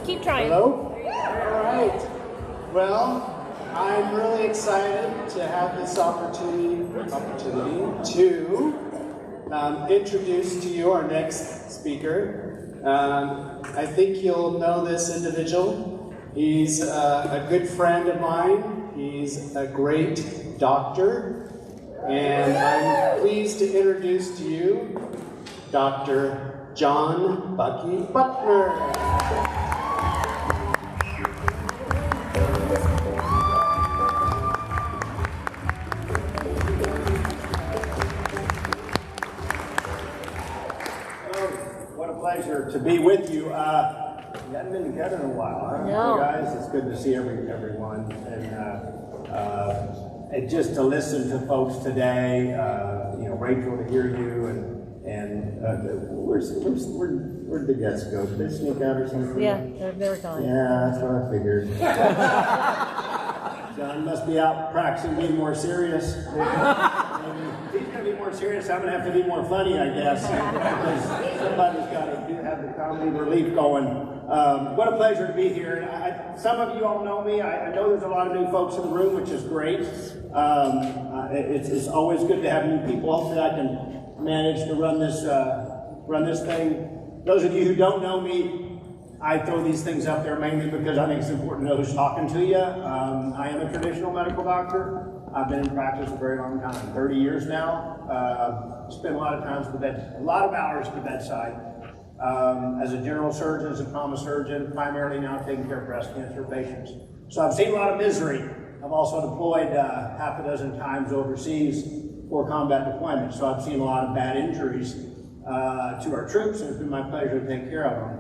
keep trying. Hello? All right. Well, I'm really excited to have this opportunity to introduce to you our next speaker. I think you'll know this individual. He's a good friend of mine. He's a great doctor. And I'm pleased to introduce to you Dr. John Bucky Buckner. Pleasure to be with you. We haven't been together in a while, huh? No. You guys, it's good to see everyone, and just to listen to folks today. Rachel, to hear you, and where'd the guests go? Did they sneak out or something? Yeah, they're gone. Yeah, that's what I figured. John must be out practicing being more serious. If he's going to be more serious, I'm going to have to be more funny, I guess, because somebody's got to have the comedy relief going. What a pleasure to be here. Some of you all know me. I know there's a lot of new folks in the room, which is great. It's always good to have new people. Hopefully I can manage to run this thing. Those of you who don't know me, I throw these things up there mainly because I think it's important to know who's talking to you. I am a traditional medical doctor. I've been in practice a very long time, 30 years now. Spent a lot of hours at the bedside. As a general surgeon, as a trauma surgeon, primarily now taking care of breast cancer patients. So I've seen a lot of misery. I've also deployed half a dozen times overseas for combat deployment. So I've seen a lot of bad injuries to our troops, and it's been my pleasure to take care of them.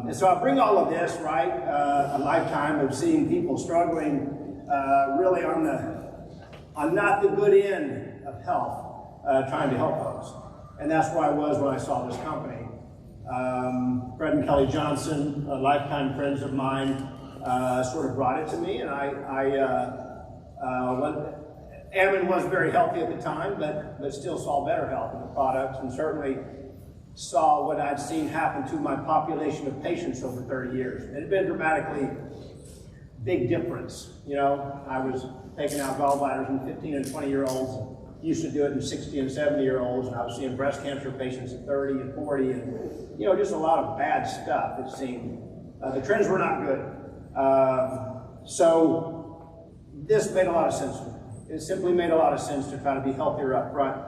And so I bring all of this, right? A lifetime of seeing people struggling really on not the good end of health, trying to help folks. And that's where I was when I saw this company. Fred and Kelly Johnson, lifetime friends of mine, sort of brought it to me, and Ammon was very healthy at the time, but still saw better health in the products, and certainly saw what I'd seen happen to my population of patients over 30 years. It had been dramatically big difference. I was taking out gallbladders in 15 and 20-year-olds, used to do it in 60 and 70-year-olds, and I was seeing breast cancer patients at 30 and 40, and just a lot of bad stuff, it seemed. The trends were not good. So this made a lot of sense to me. It simply made a lot of sense to try to be healthier up front.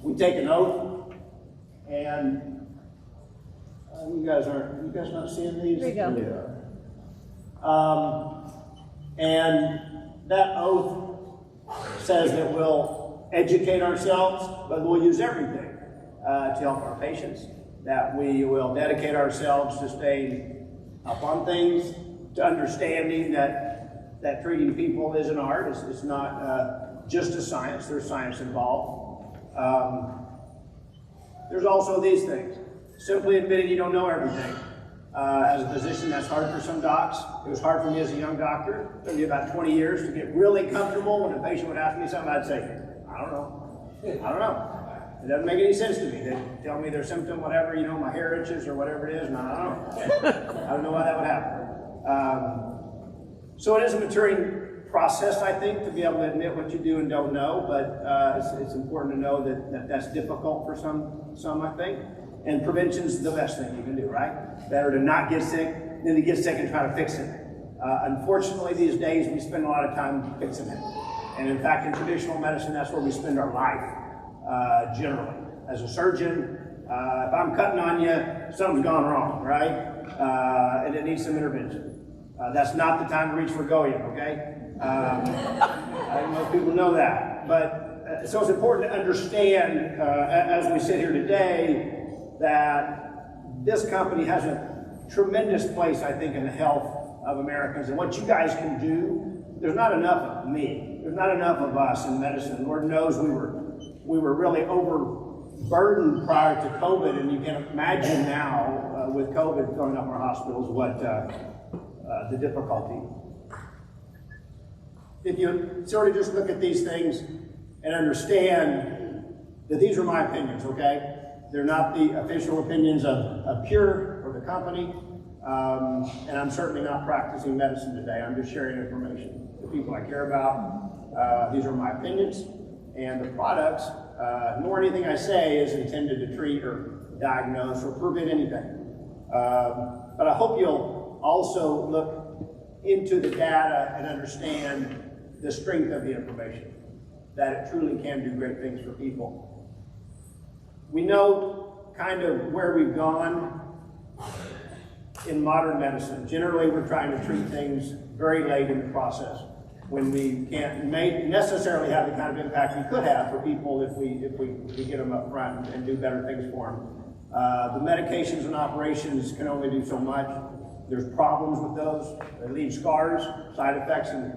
We take an oath, and you guys not seeing these? There you go. Yeah. And that oath says that we'll educate ourselves, but we'll use everything to help our patients, that we will dedicate ourselves to staying up on things, to understanding that treating people is an art. It's not just a science. There's science involved. There's also these things. Simply admitting you don't know everything. As a physician, that's hard for some docs. It was hard for me as a young doctor. It took me about 20 years to get really comfortable when a patient would ask me something. I'd say, I don't know. It doesn't make any sense to me. They tell me their symptom, whatever, my hair itches or whatever it is, and I don't know. I don't know why that would happen. So it is a maturing process, I think, to be able to admit what you do and don't know, but it's important to know that's difficult for some, I think. And prevention's the best thing you can do, right? Better to not get sick than to get sick and try to fix it. Unfortunately, these days, we spend a lot of time fixing it. And in fact, in traditional medicine, that's where we spend our life, generally. As a surgeon, if I'm cutting on you, something's gone wrong, right? And it needs some intervention. That's not the time to reach for Goya, okay? I don't know if people know that. But so it's important to understand, as we sit here today, that this company has a tremendous place, I think, in the health of Americans. And what you guys can do, there's not enough of me. There's not enough of us in medicine. Lord knows we were really overburdened prior to COVID, and you can imagine now with COVID filling up our hospitals what the difficulty. If you sort of just look at these things and understand that these are my opinions, okay? They're not the official opinions of Pure or the company, and I'm certainly not practicing medicine today. I'm just sharing information. The people I care about, these are my opinions, and the products, nor anything I say is intended to treat or diagnose or prevent anything. But I hope you'll also look into the data and understand the strength of the information, that it truly can do great things for people. We know kind of where we've gone in modern medicine. Generally, we're trying to treat things very late in the process when we can't necessarily have the kind of impact we could have for people if we get them up front and do better things for them. The medications and operations can only do so much. There's problems with those. They leave scars, side effects, and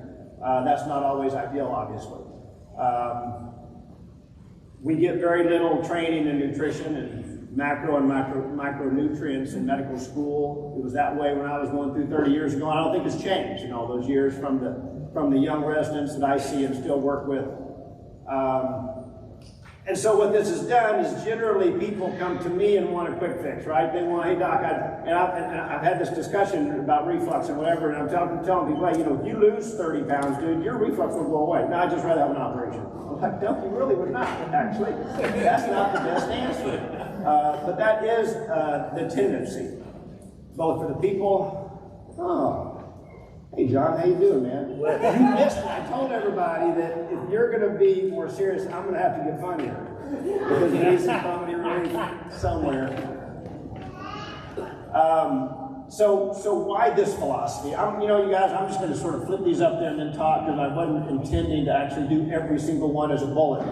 that's not always ideal, obviously. We get very little training in nutrition and macro and micronutrients in medical school. It was that way when I was going through 30 years ago. I don't think it's changed in all those years from the young residents that I see and still work with. And so what this has done is generally people come to me and want a quick fix, right? They want, hey doc, I've had this discussion about reflux and whatever, and I'm telling people, hey, if you lose 30 pounds, dude, your reflux will go away. No, I'd just rather have an operation. I'm like, no, you really would not, actually. That's not the best answer. But that is the tendency, both for the people. Hey John, how you doing, man? You missed it. I told everybody that if you're going to be more serious, I'm going to have to get funnier because you need some comedy relief somewhere. So why this philosophy? You guys, I'm just going to sort of flip these up there and then talk because I wasn't intending to actually do every single one as a bullet.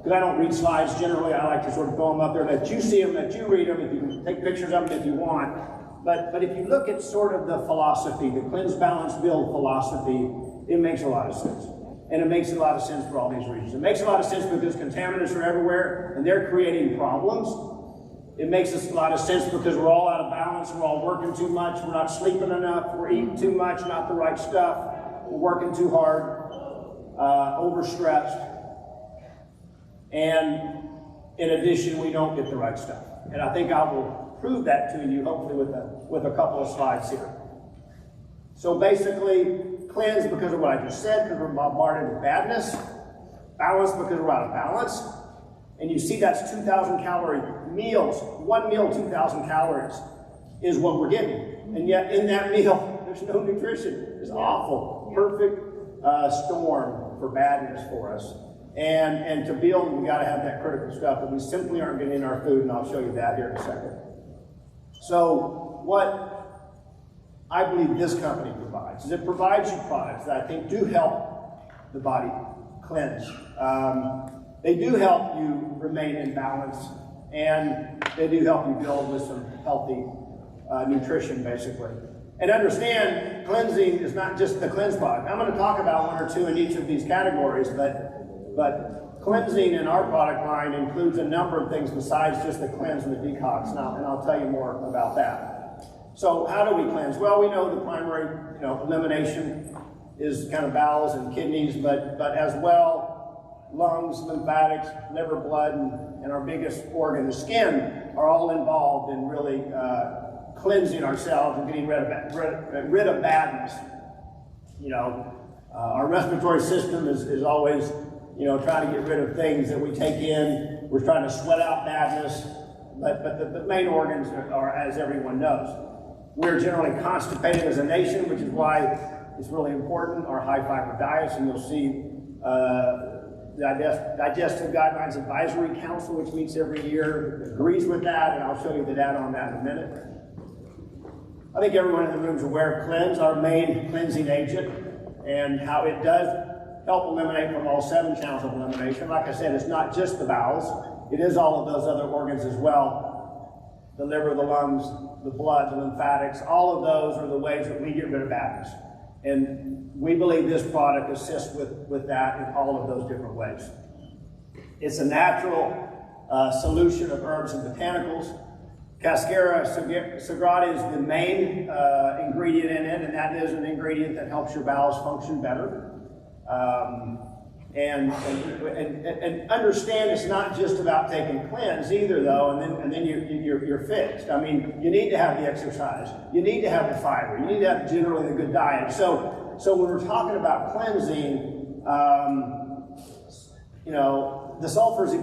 Because I don't read slides generally. I like to sort of throw them up there, let you see them, let you read them. If you can take pictures of them if you want. But if you look at sort of the philosophy, the cleanse, balance, build philosophy, it makes a lot of sense. And it makes a lot of sense for all these reasons. It makes a lot of sense because contaminants are everywhere and they're creating problems. It makes a lot of sense because we're all out of balance, we're all working too much, we're not sleeping enough, we're eating too much, not the right stuff, we're working too hard, overstressed. And in addition, we don't get the right stuff. And I think I will prove that to you, hopefully with a couple of slides here. So basically, cleanse because of what I just said, because we're bombarded with badness. Balance because we're out of balance. And you see that's 2,000 calorie meals. One meal, 2,000 calories is what we're getting. And yet in that meal, there's no nutrition. It's awful. Perfect storm for badness for us. And to build, we got to have that critical stuff that we simply aren't getting in our food, and I'll show you that here in a second. So what I believe this company provides is it provides you products that I think do help the body cleanse. They do help you remain in balance, and they do help you build with some healthy nutrition, basically. And understand, cleansing is not just the cleanse product. I'm going to talk about one or two in each of these categories, but cleansing in our product line includes a number of things besides just the cleanse and the detox. Now, and I'll tell you more about that. So how do we cleanse? Well, we know the primary, elimination is kind of bowels and kidneys, but as well, lungs, lymphatics, liver, blood, and our biggest organ, the skin, are all involved in really cleansing ourselves and getting rid of badness. Our respiratory system is always trying to get rid of things that we take in. We're trying to sweat out badness, but the main organs are, as everyone knows. We're generally constipated as a nation, which is why it's really important, our high fiber diets, and you'll see the Digestive Guidelines Advisory Council, which meets every year, agrees with that, and I'll show you the data on that in a minute. I think everyone in the room is aware of Cleanse, our main cleansing agent, and how it does help eliminate from all 7 channels of elimination. Like I said, it's not just the bowels, it is all of those other organs as well. The liver, the lungs, the blood, the lymphatics, all of those are the ways that we get rid of badness. And we believe this product assists with that in all of those different ways. It's a natural solution of herbs and botanicals. Cascara sagrada is the main ingredient in it, and that is an ingredient that helps your bowels function better. And understand it's not just about taking cleanse either, though, and then you're fixed. I mean, you need to have the exercise, you need to have the fiber, you need to have generally a good diet. So when we're talking about cleansing, the sulfur is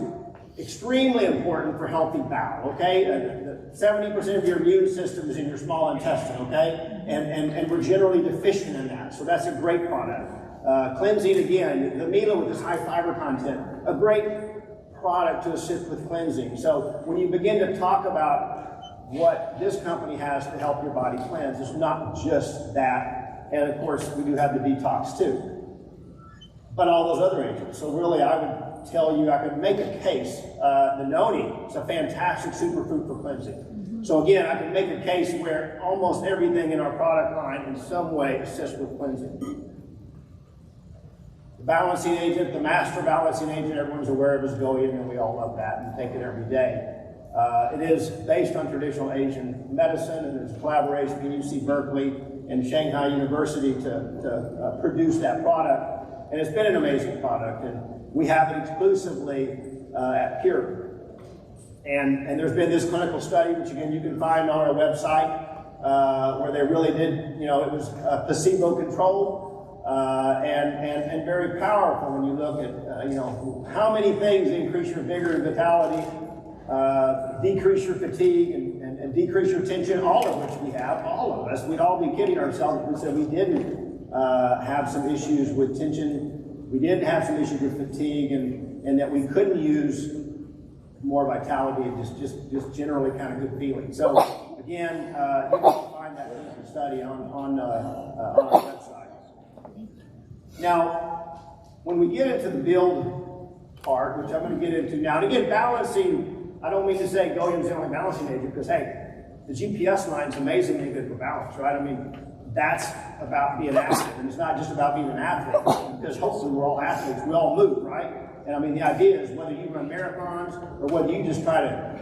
extremely important for healthy bowel. Okay, 70% of your immune system is in your small intestine. Okay, and we're generally deficient in that, so that's a great product. Cleansing, again, the Mila with this high fiber content, a great product to assist with cleansing. So when you begin to talk about what this company has to help your body cleanse, it's not just that. And of course, we do have the detox too, but all those other agents. So really, I would tell you, I could make a case. The noni is a fantastic superfood for cleansing. So again, I can make a case where almost everything in our product line in some way assists with cleansing. The balancing agent, the master balancing agent, everyone's aware of is Goyan, and we all love that and take it every day. It is based on traditional Asian medicine, and there's a collaboration between UC Berkeley and Shanghai University to produce that product. And it's been an amazing product, and we have it exclusively at Pure. And there's been this clinical study, which again you can find on our website, where they really did, it was placebo-controlled. And very powerful when you look at, how many things increase your vigor and vitality, decrease your fatigue, and decrease your tension, all of which we have, all of us. We'd all be kidding ourselves if we said we didn't have some issues with tension, we didn't have some issues with fatigue, and that we couldn't use more vitality and just generally kind of good feeling. So, again, you can find that clinical study on our website. Now, when we get into the build part, which I'm going to get into now, and again, balancing, I don't mean to say Goyan's the only balancing agent, because hey, the GPS line is amazingly good for balance, right? I mean, that's about being active, and it's not just about being an athlete, because hopefully we're all athletes, we all move, right? And I mean, the idea is whether you run marathons or whether you just try to,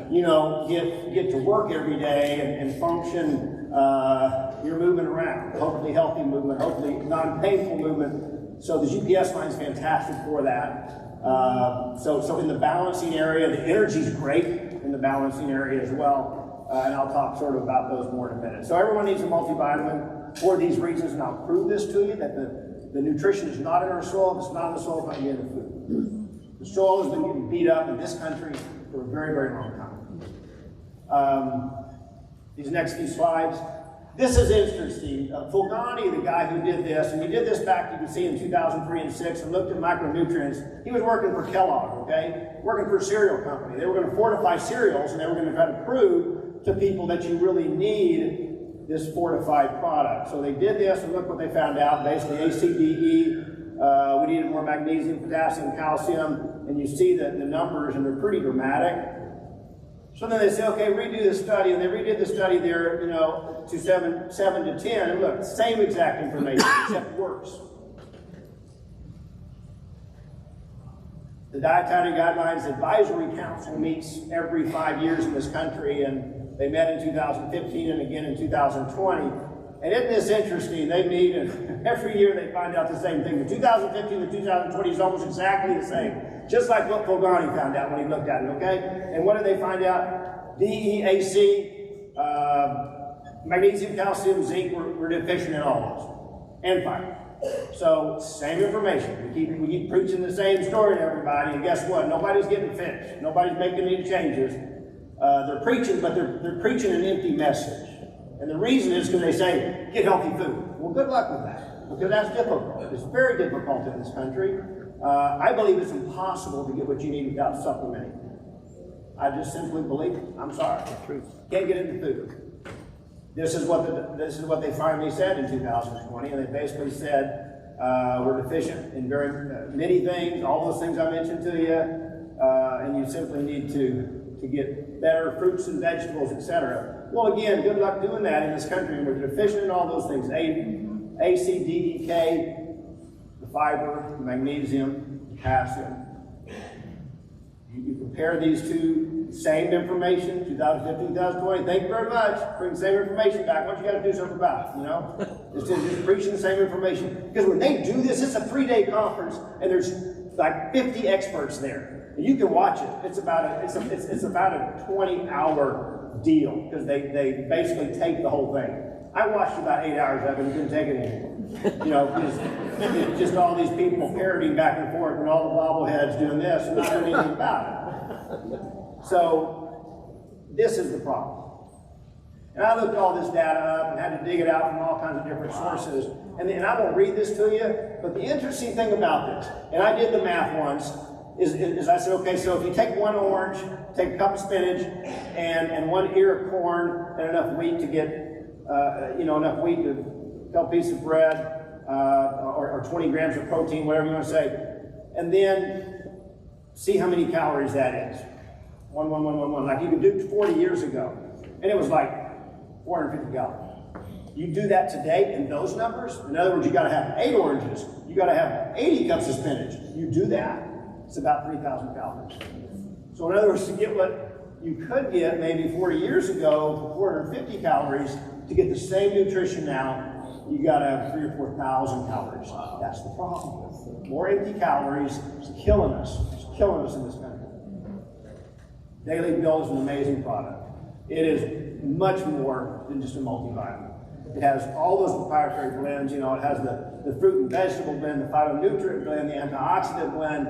get to work every day and function, you're moving around. Hopefully healthy movement, hopefully non-painful movement. So the GPS line is fantastic for that. So in the balancing area, the energy is great in the balancing area as well. And I'll talk sort of about those more in a minute. So everyone needs a multivitamin for these reasons, and I'll prove this to you, that the nutrition is not in our soil. If it's not in the soil, it's not going to get in the food. The soil has been getting beat up in this country for a very, very long time. These next few slides. This is interesting. Fulgani, the guy who did this, and he did this back, you can see, in 2003 and 6, and looked at micronutrients. He was working for Kellogg, okay? Working for a cereal company. They were going to fortify cereals, and they were going to try to prove to people that you really need this fortified product. So they did this, and look what they found out. Basically, ACDE, we needed more magnesium, potassium, calcium, and you see the numbers, and they're pretty dramatic. So then they say, okay, redo the study, and they redid the study there, to 7 to 10, and look, same exact information, except worse. The Dietary Guidelines Advisory Council meets every 5 years in this country, and they met in 2015 and again in 2020. And isn't this interesting? They meet, and every year they find out the same thing. The 2015 and 2020 is almost exactly the same, just like what Fulgani found out when he looked at it, okay? And what did they find out? DEAC, magnesium, calcium, zinc, we're deficient in all those, and fiber. So, same information. We keep preaching the same story to everybody, and guess what? Nobody's getting fixed. Nobody's making any changes. They're preaching, but they're preaching an empty message. And the reason is because they say, get healthy food. Well, good luck with that, because that's difficult. It's very difficult in this country. I believe it's impossible to get what you need without supplementing. I just simply believe it. I'm sorry. It's truth. Can't get into food. This is what they finally said in 2020, and they basically said we're deficient in very many things, all those things I mentioned to you, and you simply need to get better fruits and vegetables, etc. Well, again, good luck doing that in this country, and we're deficient in all those things: A, C, D, E, K, the fiber, the magnesium, the potassium. You compare these two, same information, 2015, 2020, thank you very much. Bring the same information back. What you got to do something about it, Just preaching the same information. Because when they do this, it's a 3-day conference, and there's like 50 experts there. You can watch it. It's about a 20-hour deal because they basically tape the whole thing. I watched about 8 hours of it and couldn't take it anymore. You know, because it's just all these people parroting back and forth and all the bobbleheads doing this and not doing anything about it. So this is the problem. And I looked all this data up and had to dig it out from all kinds of different sources. And I won't read this to you, but the interesting thing about this, and I did the math once, is I said, okay, so if you take one orange, take a cup of spinach, and 1 ear of corn, and enough wheat to get, enough wheat to a couple pieces of bread, or 20 grams of protein, whatever you want to say, and then see how many calories that is. 1, 1, 1, 1, 1. Like you could do 40 years ago, and it was like 450 calories. You do that today in those numbers, in other words, you got to have 8 oranges, you got to have 80 cups of spinach. You do that, it's about 3,000 calories. So in other words, to get what you could get maybe 40 years ago for 450 calories, to get the same nutrition now, you got to have 3,000 or 4,000 calories. That's the problem. More empty calories is killing us. It's killing us in this country. Daily Bill is an amazing product. It is much more than just a multivitamin. It has all those proprietary blends. You know, it has the fruit and vegetable blend, the phytonutrient blend, the antioxidant blend,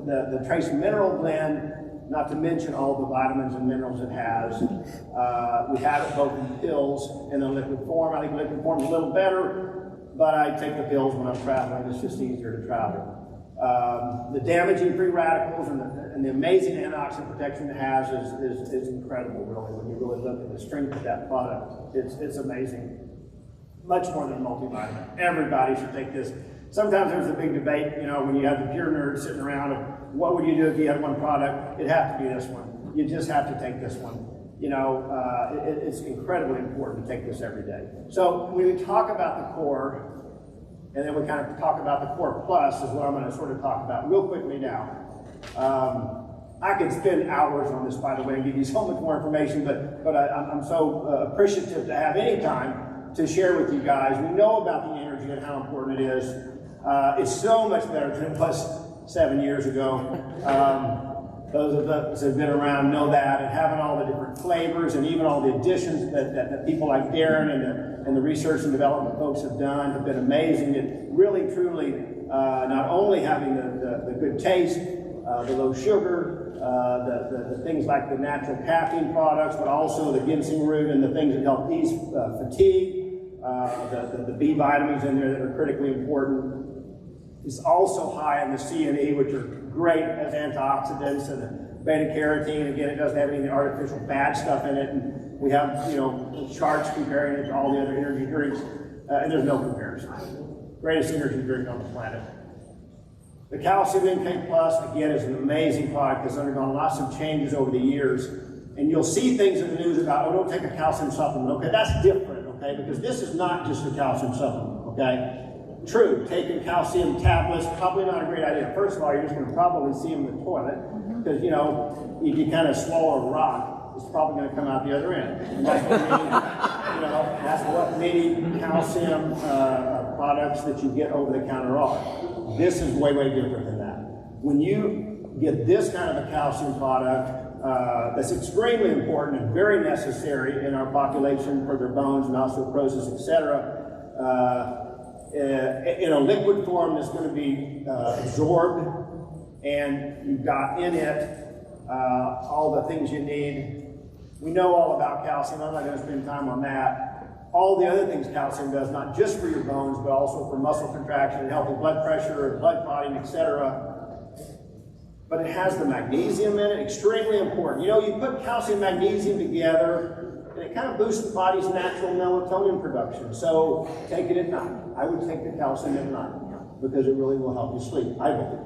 the trace mineral blend, not to mention all the vitamins and minerals it has. We have it both in pills and in liquid form. I think liquid form is a little better, but I take the pills when I'm traveling. It's just easier to travel. The damaging free radicals and the amazing antioxidant protection it has is incredible, really, when you really look at the strength of that product. It's amazing. Much more than a multivitamin. Everybody should take this. Sometimes there's a big debate, you know, when you have the pure nerds sitting around of what would you do if you had one product? It'd have to be this one. You just have to take this one. You know, it's incredibly important to take this every day. So when we talk about the core, and then we kind of talk about the core plus is what I'm going to sort of talk about real quickly now. I could spend hours on this, by the way, and give you so much more information, but I'm so appreciative to have any time to share with you guys. We know about the energy and how important it is. It's so much better than it was 7 years ago. Those of us that have been around know that, and having all the different flavors and even all the additions that people like Darren and the research and development folks have done have been amazing. It really, truly, not only having the good taste, the low sugar, the things like the natural caffeine products, but also the ginseng root and the things that help ease fatigue, the B vitamins in there that are critically important. It's also high in the C and E, which are great as antioxidants, and the beta carotene. Again, it doesn't have any artificial bad stuff in it. And we have, you know, charts comparing it to all the other energy drinks, and there's no comparison. Greatest energy drink on the planet. The calcium intake plus, again, is an amazing product that's undergone lots of changes over the years. And you'll see things in the news about, oh, don't take a calcium supplement. Okay, that's different, okay, because this is not just a calcium supplement, okay? True, taking calcium tablets, probably not a great idea. First of all, you're just going to probably see them in the toilet, because, you know, if you kind of swallow a rock, it's probably going to come out the other end. And that's what that's what many calcium products that you get over the counter are. This is way, way different than that. When you get this kind of a calcium product, that's extremely important and very necessary in our population for their bones and osteoporosis, etc. In a liquid form that's going to be absorbed, and you've got in it all the things you need. We know all about calcium. I'm not going to spend time on that. All the other things calcium does, not just for your bones, but also for muscle contraction and healthy blood pressure and blood clotting, etc. But it has the magnesium in it, extremely important. You know, you put calcium and magnesium together, and it kind of boosts the body's natural melatonin production. So take it at night. I would take the calcium at night because it really will help you sleep, I believe.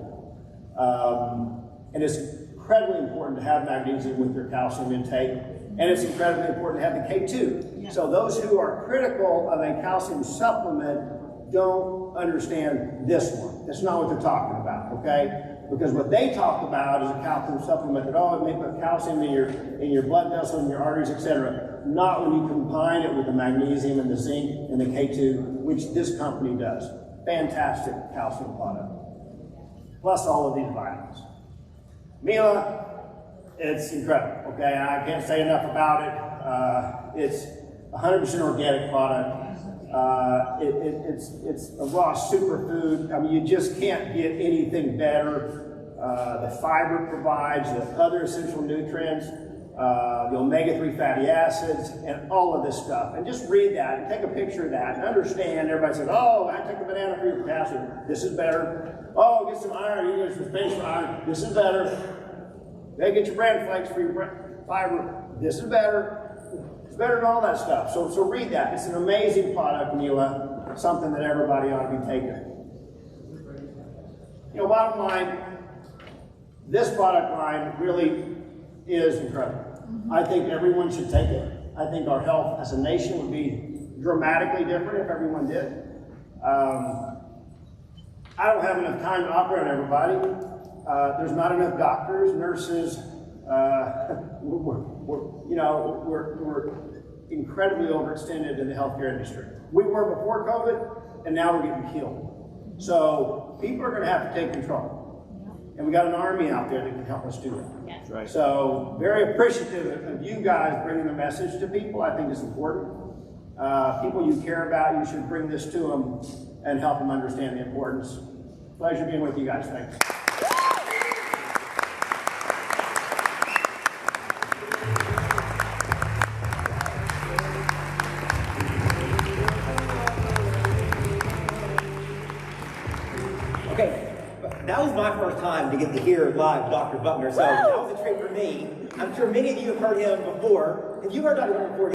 And it's incredibly important to have magnesium with your calcium intake, and it's incredibly important to have the K2. Yeah. So those who are critical of a calcium supplement don't understand this one. That's not what they're talking about, okay? Because what they talk about is a calcium supplement that, oh, it may put calcium in your blood vessels, in your arteries, etc. Not when you combine it with the magnesium and the zinc and the K2, which this company does. Fantastic calcium product. plus all of these vitamins. Mila, it's incredible, okay? I can't say enough about it. It's 100% organic product. It's a raw superfood. I mean, you just can't get anything better. The fiber provides the other essential nutrients, the omega-3 fatty acids, and all of this stuff. And just read that and take a picture of that and understand. Everybody says, oh, I take a banana for your potassium. This is better. Oh, get some iron. You get some space for iron. This is better. They get your bran flakes for your fiber. This is better. It's better than all that stuff. So read that. It's an amazing product, Mila. Something that everybody ought to be taking. You know, bottom line, this product line really is incredible. I think everyone should take it. I think our health as a nation would be dramatically different if everyone did. I don't have enough time to operate on everybody. There's not enough doctors, nurses. We're incredibly overextended in the healthcare industry. We were before COVID, and now we're getting killed. So people are going to have to take control. And we got an army out there that can help us do it. Yes. Right. So very appreciative of you guys bringing the message to people. I think it's important. People you care about, you should bring this to them and help them understand the importance. Pleasure being with you guys. Thanks. Okay, that was my first time to get to hear live Dr. Buckner, so that was a treat for me. I'm sure many of you have heard him before. Have you heard Dr. Buckner before?